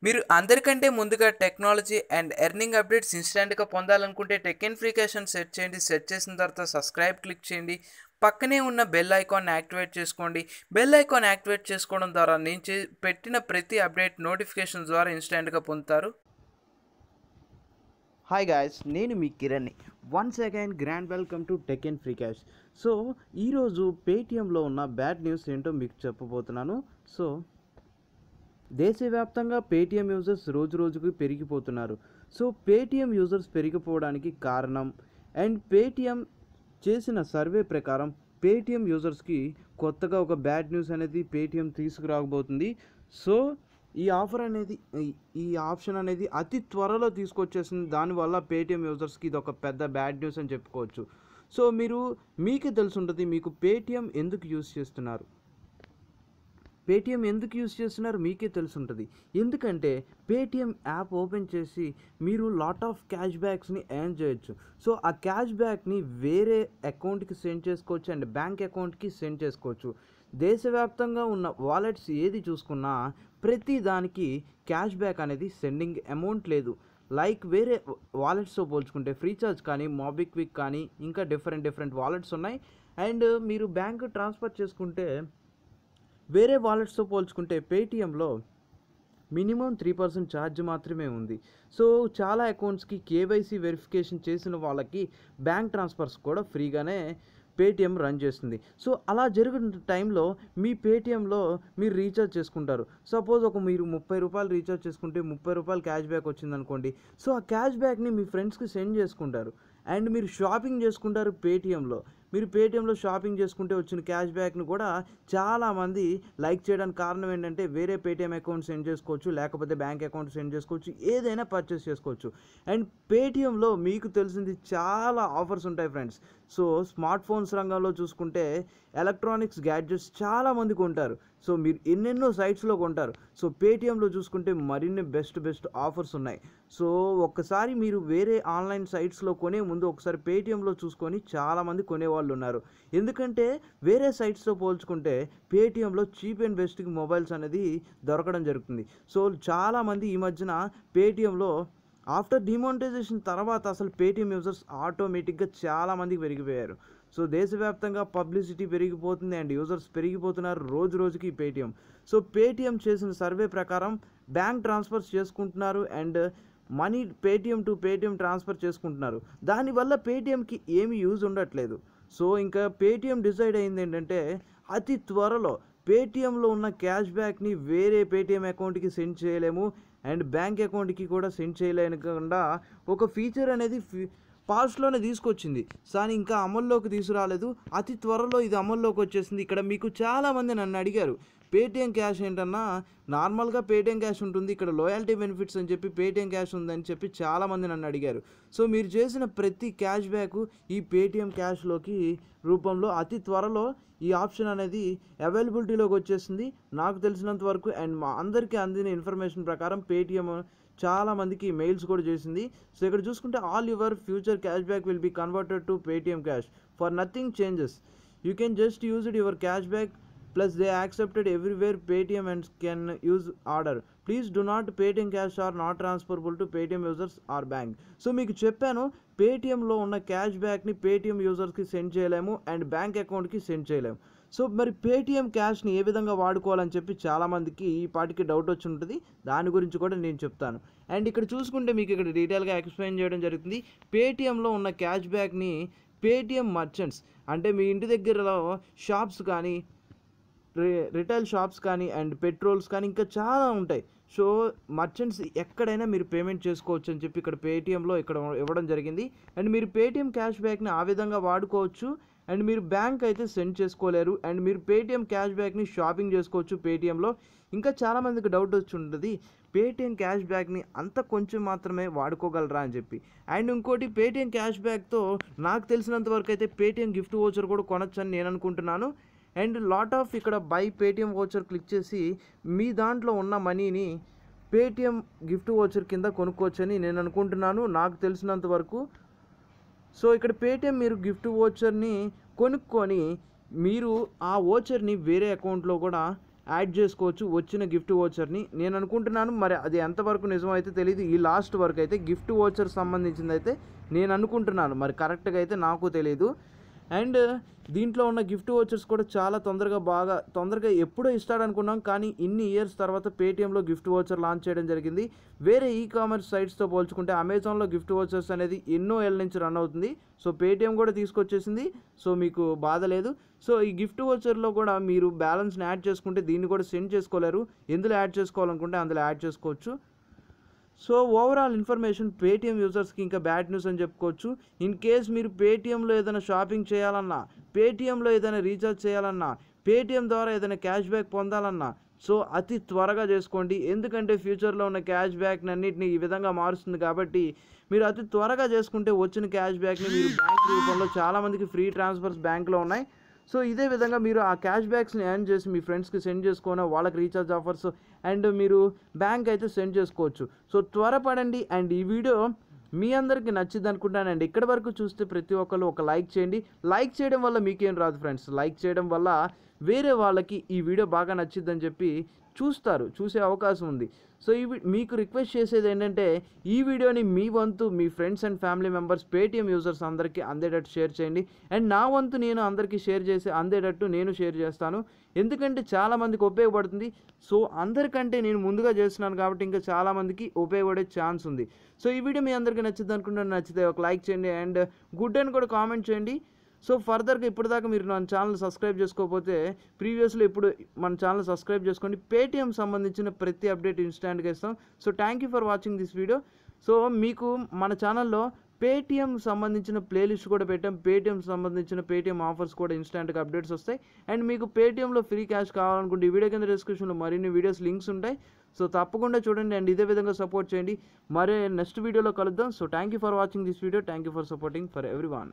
మీరు అందరికంటే ముందుగా టెక్నాలజీ అండ్ ఎర్నింగ్ అప్డేట్స్ ఇన్స్టెంట్గా పొందాలనుకుంటే టెక్ అండ్ ఫ్రీకేషన్ సెట్ చేయండి. సెట్ చేసిన తర్వాత సబ్స్క్రైబ్ క్లిక్ చేయండి. పక్కనే ఉన్న బెల్ ఐకాన్ యాక్టివేట్ చేసుకోండి. బెల్ ఐకాన్ యాక్టివేట్ చేసుకోవడం ద్వారా నేను పెట్టిన ప్రతి అప్డేట్ నోటిఫికేషన్ ద్వారా ఇన్స్టెంట్గా పొందుతారు. హాయ్ గాయస్, నేను మీ కిరణ్ని. Once again grand welcome to tech and free cash. So ఈరోజు పేటిఎంలో ఉన్న బ్యాడ్ న్యూస్ ఏంటో మీకు చెప్పబోతున్నాను. సో దేశవ్యాప్తంగా పేటిఎం యూజర్స్ రోజు రోజుకు పెరిగిపోతున్నారు. సో పేటిఎం యూజర్స్ పెరిగిపోవడానికి కారణం అండ్ పేటిఎం చేసిన సర్వే ప్రకారం పేటిఎం యూజర్స్కి కొత్తగా ఒక బ్యాడ్ న్యూస్ అనేది పేటిఎం తీసుకురాబోతుంది. సో ఈ ఆప్షన్ అనేది అతి త్వరలో తీసుకొచ్చేసింది. దానివల్ల పేటిఎం యూజర్స్కి ఇది ఒక పెద్ద బ్యాడ్ న్యూస్ అని చెప్పుకోవచ్చు. సో మీకే తెలుసుంటుంది మీకు పేటిఎం ఎందుకు యూజ్ చేస్తున్నారు. మీకే తెలుసుంటుంది. ఎందుకంటే పేటిఎం యాప్ ఓపెన్ చేసి మీరు లాట్ ఆఫ్ క్యాష్ బ్యాక్స్ని ఎర్న్ చేయొచ్చు. సో ఆ క్యాష్ బ్యాక్ని వేరే అకౌంట్కి సెండ్ చేసుకోవచ్చు అండ్ బ్యాంక్ అకౌంట్కి సెండ్ చేసుకోవచ్చు. దేశవ్యాప్తంగా ఉన్న వాలెట్స్ ఏది చూసుకున్నా ప్రతి దానికి క్యాష్ బ్యాక్ అనేది సెండింగ్ అమౌంట్ లేదు. లైక్ వేరే వాలెట్స్తో పోల్చుకుంటే ఫ్రీచార్జ్ కానీ మోబిక్విక్ కానీ ఇంకా డిఫరెంట్ వాలెట్స్ ఉన్నాయి. అండ్ మీరు బ్యాంక్ ట్రాన్స్ఫర్ చేసుకుంటే వేరే వాలెట్స్తో పోల్చుకుంటే పేటిఎంలో మినిమం 3% ఛార్జ్ మాత్రమే ఉంది. సో చాలా అకౌంట్స్కి కేవైసీ వెరిఫికేషన్ చేసిన వాళ్ళకి బ్యాంక్ ట్రాన్స్ఫర్స్ కూడా ఫ్రీగానే పేటిఎం రన్ చేస్తుంది. సో అలా జరిగిన టైంలో మీ పేటిఎంలో మీరు రీఛార్జ్ చేసుకుంటారు. సపోజ్ మీరు 30 రూపాయలు రీఛార్జ్ చేసుకుంటే 30 రూపాయలు క్యాష్ బ్యాక్ వచ్చిందనుకోండి. సో ఆ క్యాష్ బ్యాక్ని మీ ఫ్రెండ్స్కి సెండ్ చేసుకుంటారు అండ్ మీరు షాపింగ్ చేసుకుంటారు పేటిఎంలో. మీరు పేటిఎంలో షాపింగ్ చేసుకుంటే వచ్చిన క్యాష్ బ్యాక్ను కూడా చాలామంది లైక్ చేయడానికి కారణం ఏంటంటే వేరే పేటిఎం అకౌంట్ సెండ్ చేసుకోవచ్చు, లేకపోతే బ్యాంక్ అకౌంట్ సెండ్ చేసుకోవచ్చు, ఏదైనా పర్చేస్ చేసుకోవచ్చు. అండ్ పేటిఎంలో మీకు తెలిసింది చాలా ఆఫర్స్ ఉంటాయి ఫ్రెండ్స్. సో స్మార్ట్ ఫోన్స్ రంగంలో చూసుకుంటే ఎలక్ట్రానిక్స్ గ్యాడ్జెట్స్ చాలామంది కొంటారు. సో మీరు ఎన్నెన్నో సైట్స్లో కొంటారు. సో పేటిఎంలో చూసుకుంటే మరిన్ని బెస్ట్ ఆఫర్స్ ఉన్నాయి. సో ఒక్కసారి మీరు వేరే ఆన్లైన్ సైట్స్లో కొనే ముందు ఒకసారి పేటిఎంలో చూసుకొని చాలామంది కొనేవాళ్ళు ఉన్నారు. ఎందుకంటే వేరే సైట్స్తో పోల్చుకుంటే పేటిఎంలో చీప్ అండ్ బెస్ట్కి మొబైల్స్ అనేది దొరకడం జరుగుతుంది. సో చాలామంది ఈ మధ్యన పేటిఎంలో ఆఫ్టర్ డిమానిటైజేషన్ తర్వాత అసలు పేటిఎం యూజర్స్ ఆటోమేటిక్గా చాలామందికి పెరిగిపోయారు. సో దేశవ్యాప్తంగా పబ్లిసిటీ పెరిగిపోతుంది అండ్ యూజర్స్ పెరిగిపోతున్నారు రోజుకి పేటిఎం. సో పేటిఎం చేసిన సర్వే ప్రకారం బ్యాంక్ ట్రాన్స్ఫర్స్ చేసుకుంటున్నారు and money Paytm to Paytm transfer చేసుకుంటున్నారు. దానివల్ల పేటిఎంకి ఏమి యూజ్ ఉండట్లేదు. సో ఇంకా పేటిఎం డిసైడ్ అయింది ఏంటంటే అతి త్వరలో పేటిఎంలో ఉన్న క్యాష్ బ్యాక్ని వేరే పేటిఎం అకౌంట్కి సెండ్ చేయలేము అండ్ బ్యాంక్ అకౌంట్కి కూడా సెండ్ చేయలేకుండా ఒక ఫీచర్ అనేది పాస్ట్లోనే తీసుకొచ్చింది. కానీ ఇంకా అమల్లోకి తీసుకురాలేదు. అతి త్వరలో ఇది అమల్లోకి వచ్చేసింది. ఇక్కడ మీకు చాలామంది నన్ను అడిగారు పేటిఎం క్యాష్ ఏంటన్నా, నార్మల్గా పేటిఎం క్యాష్ ఉంటుంది, ఇక్కడ లాయల్టీ బెనిఫిట్స్ అని చెప్పి పేటిఎం క్యాష్ ఉందని చెప్పి చాలామంది నన్ను అడిగారు. సో మీరు చేసిన ప్రతి క్యాష్ బ్యాక్ ఈ పేటిఎం క్యాష్లోకి రూపంలో అతి త్వరలో ఈ ఆప్షన్ అనేది అవైలబిలిటీలోకి వచ్చేసింది నాకు తెలిసినంత వరకు. అండ్ మా అందరికీ అందిన ఇన్ఫర్మేషన్ ప్రకారం పేటిఎం చాలామందికి మెయిల్స్ కూడా చేసింది. సో ఇక్కడ చూసుకుంటే all your future cash back will be converted to Paytm cash for nothing changes. You can just use it your cash back plus they accepted everywhere Paytm and can use order. Please do not Paytm cash are not transferable to Paytm users or bank. So మీకు చెప్పాను పేటిఎంలో ఉన్న cash బ్యాక్ని Paytm యూజర్స్కి send చేయలేము and bank అకౌంట్కి send చేయలేము. So మరి Paytm క్యాష్ని ఏ విధంగా వాడుకోవాలని చెప్పి చాలామందికి ఈ పాటికి డౌట్ వచ్చి ఉంటుంది. దాని గురించి కూడా నేను చెప్తాను. అండ్ ఇక్కడ చూసుకుంటే మీకు ఇక్కడ డీటెయిల్గా ఎక్స్ప్లెయిన్ చేయడం జరుగుతుంది. పేటిఎంలో ఉన్న క్యాష్ బ్యాక్ని పేటిఎం మర్చెంట్స్ అంటే మీ ఇంటి దగ్గరలో షాప్స్ కానీ రిటైల్ షాప్స్ కానీ అండ్ పెట్రోల్స్ కానీ ఇంకా చాలా ఉంటాయి. సో మర్చెంట్స్ ఎక్కడైనా మీరు పేమెంట్ చేసుకోవచ్చు అని చెప్పి ఇక్కడ పేటిఎంలో ఇక్కడ ఇవ్వడం జరిగింది. అండ్ మీరు పేటిఎం క్యాష్ బ్యాక్ని ఆ విధంగా వాడుకోవచ్చు అండ్ మీరు బ్యాంక్ అయితే సెండ్ చేసుకోలేరు. అండ్ మీరు పేటిఎం క్యాష్ బ్యాక్ని షాపింగ్ చేసుకోవచ్చు పేటిఎంలో. ఇంకా చాలామందికి డౌట్ వచ్చి ఉంటుంది పేటిఎం క్యాష్ బ్యాక్ని అంత కొంచెం మాత్రమే వాడుకోగలరా అని చెప్పి. అండ్ ఇంకోటి పేటిఎం క్యాష్ బ్యాక్తో నాకు తెలిసినంత వరకు అయితే పేటిఎం గిఫ్ట్ వోచర్ కూడా కొనొచ్చు అని నేను అనుకుంటున్నాను. అండ్ లాట్ ఆఫ్ ఇక్కడ బై పేటిఎం వోచర్ క్లిక్ చేసి మీ దాంట్లో ఉన్న మనీని పేటిఎం గిఫ్ట్ వోచర్ కింద కొనుక్కోవచ్చని నేను అనుకుంటున్నాను నాకు తెలిసినంత వరకు. సో ఇక్కడ పేటిఎం మీరు గిఫ్ట్ వోచర్ని కొనుక్కొని మీరు ఆ వోచర్ని వేరే అకౌంట్లో కూడా యాడ్ చేసుకోవచ్చు వచ్చిన గిఫ్ట్ వోచర్ని. నేను అనుకుంటున్నాను, మరి అది ఎంతవరకు నిజమైతే తెలియదు. ఈ లాస్ట్ వరకు అయితే గిఫ్ట్ వోచర్ సంబంధించింది అయితే నేను అనుకుంటున్నాను, మరి కరెక్ట్గా అయితే నాకు తెలియదు. అండ్ దీంట్లో ఉన్న గిఫ్ట్ వోచర్స్ కూడా చాలా తొందరగా ఎప్పుడో ఇస్తాడనుకున్నాం, కానీ ఇన్ని ఇయర్స్ తర్వాత పేటీఎంలో గిఫ్ట్ వోచర్ లాంచ్ చేయడం జరిగింది. వేరే ఈ కామర్స్ సైట్స్తో పోల్చుకుంటే అమెజాన్లో గిఫ్ట్ వోచర్స్ అనేది ఎన్నో ఏళ్ళ నుంచి రన్ అవుతుంది. సో పేటీఎం కూడా తీసుకొచ్చేసింది, సో మీకు బాధ లేదు. సో ఈ గిఫ్ట్ వోచర్లో కూడా మీరు బ్యాలెన్స్ని యాడ్ చేసుకుంటే దీన్ని కూడా సెండ్ చేసుకోలేరు. ఎందులో యాడ్ చేసుకోవాలనుకుంటే అందులో యాడ్ చేసుకోవచ్చు. సో ఓవరాల్ ఇన్ఫర్మేషన్ పేటీఎం యూజర్స్కి ఇంకా బ్యాడ్ న్యూస్ అని చెప్పుకోవచ్చు. ఇన్ కేస్ మీరు పేటీఎంలో ఏదైనా షాపింగ్ చేయాలన్నా, పేటీఎంలో ఏదైనా రీఛార్జ్ చేయాలన్నా, పేటీఎం ద్వారా ఏదైనా క్యాష్ బ్యాక్ పొందాలన్నా సో అతి త్వరగా చేసుకోండి. ఎందుకంటే ఫ్యూచర్లో ఉన్న క్యాష్ బ్యాక్ని అన్నింటినీ ఈ విధంగా మారుస్తుంది కాబట్టి మీరు అతి త్వరగా చేసుకుంటే వచ్చిన క్యాష్ బ్యాక్ని మీరు బ్యాంక్ రూపంలో చాలామందికి ఫ్రీ ట్రాన్స్ఫర్స్ బ్యాంక్లో ఉన్నాయి. సో ఇదే విధంగా మీరు ఆ క్యాష్ బ్యాక్స్ని ఎర్న్ చేసి మీ ఫ్రెండ్స్కి సెండ్ చేసుకొని వాళ్ళకి రీఛార్జ్ ఆఫర్స్ అండ్ మీరు బ్యాంక్ అయితే సెండ్ చేసుకోవచ్చు. సో త్వరపడండి. అండ్ ఈ వీడియో మీ అందరికీ నచ్చింది అనుకుంటాను. అండ్ ఇక్కడ వరకు చూస్తే ప్రతి ఒక్కరు ఒక లైక్ చేయండి. లైక్ చేయడం వల్ల మీకేం రాదు ఫ్రెండ్స్, లైక్ చేయడం వల్ల వేరే వాళ్ళకి ఈ వీడియో బాగా నచ్చిందని చెప్పి చూసే అవకాశం ఉంది. సో మీకు రిక్వెస్ట్ చేసేది ఏంటంటే ఈ వీడియోని మీ వంతు మీ friends and family members Paytm users అందరికీ అందేటట్టు షేర్ చేయండి. అండ్ నా వంతు నేను అందరికీ అందేటట్టు నేను షేర్ చేస్తాను, ఎందుకంటే చాలామందికి ఉపయోగపడుతుంది. సో అందరికంటే నేను ముందుగా చేస్తున్నాను కాబట్టి ఇంకా చాలామందికి ఉపయోగపడే ఛాన్స్ ఉంది. సో ఈ వీడియో మీ అందరికీ నచ్చింది అనుకుంటున్నాను. నచ్చితే ఒక లైక్ చేయండి అండ్ గుడ్ అని కూడా కామెంట్ చేయండి. సో ఫర్దర్గా ఇప్పటిదాకా మీరు మన ఛానల్ సబ్స్క్రైబ్ చేసుకోకపోతే ప్రీవియస్లో ఇప్పుడు మన ఛానల్ సబ్స్క్రైబ్ చేసుకోండి. పేటీఎం సంబంధించిన ప్రతి అప్డేట్ ఇన్స్టాంట్గా ఇస్తాం. So thank you for watching this video. So మీకు మన ఛానల్లో పేటీఎం సంబంధించిన ప్లేలిస్ట్ కూడా పెట్టాం. పేటీఎం సంబంధించిన పేటీఎం ఆఫర్స్ కూడా ఇన్స్టాంట్గా అప్డేట్స్ వస్తాయి. అండ్ మీకు పేటీఎంలో ఫ్రీ క్యాష్ కావాలనుకుంటే ఈ వీడియో కింద డిస్క్రిప్షన్లో మరిన్ని వీడియోస్ లింక్స్ ఉంటాయి. సో తప్పకుండా చూడండి అండ్ ఇదే విధంగా సపోర్ట్ చేయండి. మరే నెక్స్ట్ వీడియోలో కలుద్దాం. So thank you for watching this video. Thank you for supporting for everyone.